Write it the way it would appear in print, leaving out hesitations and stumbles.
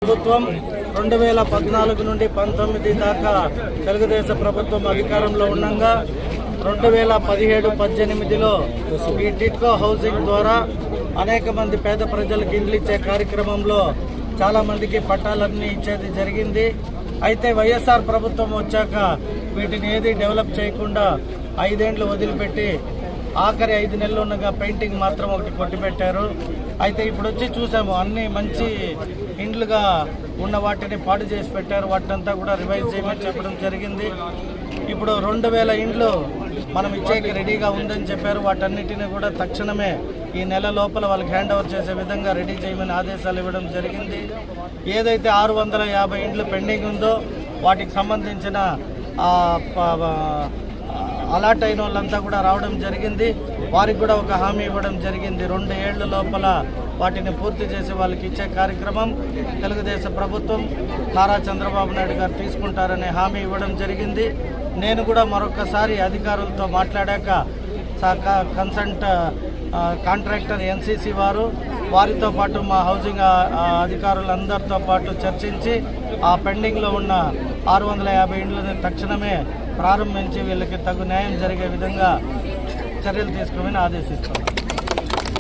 ప్రభుత్వం 2014 నుండి 19 దాకా తెలుగుదేశం ప్రభుత్వం అధికారంలో ఉండగా 2017-18లో ఈ టిట్కో హౌసింగ్ ద్వారా అనేక మంది పేద ప్రజలకు ఇండ్లు ఇచ్చే కార్యక్రమంలో చాలా మందికి పట్టాలన్నీ ఇచ్చేది జరిగింది. అయితే వైఎస్ఆర్ ప్రభుత్వం వచ్చాక వీటిని ఏది డెవలప్ చేయకుండా 5 ఏళ్ళు వదిలిపెట్టి ఆఖరి 5 నెలలు ఉండగా పెయింటింగ్ మాత్రం ఒకటి కొట్టిపెట్టారు. అయితే ఇప్పుడు వచ్చి చూసాము, అన్ని మంచి ఇండ్లుగా ఉన్న వాటిని పాడు చేసి పెట్టారు. వాటినంతా కూడా రివైజ్ చేయమని చెప్పడం జరిగింది. ఇప్పుడు 2000 ఇండ్లు మనం ఇచ్చేకి రెడీగా ఉందని చెప్పారు. వాటన్నిటిని కూడా తక్షణమే ఈ నెల లోపల వాళ్ళకి హ్యాండ్ ఓవర్ చేసే విధంగా రెడీ చేయమని ఆదేశాలు ఇవ్వడం జరిగింది. ఏదైతే 650 ఇండ్లు పెండింగ్ ఉందో వాటికి సంబంధించిన అలాట్ అయిన వాళ్ళంతా కూడా రావడం జరిగింది. వారికి కూడా ఒక హామీ ఇవ్వడం జరిగింది. 2 ఏళ్ల లోపల వాటిని పూర్తి చేసి వాళ్ళకి ఇచ్చే కార్యక్రమం తెలుగుదేశం ప్రభుత్వం నారా చంద్రబాబు నాయుడు గారు తీసుకుంటారనే హామీ ఇవ్వడం జరిగింది. నేను కూడా మరొకసారి అధికారులతో మాట్లాడాక కన్సల్ట్ కాంట్రాక్టర్ ఎన్సీసీ వారితో పాటు మా హౌసింగ్ అధికారులందరితో పాటు చర్చించి ఆ పెండింగ్లో ఉన్న 650 ఇండ్లని తక్షణమే ప్రారంభించి వీళ్ళకి తగు న్యాయం జరిగే విధంగా చర్యలు తీసుకోమని ఆదేశిస్తాం.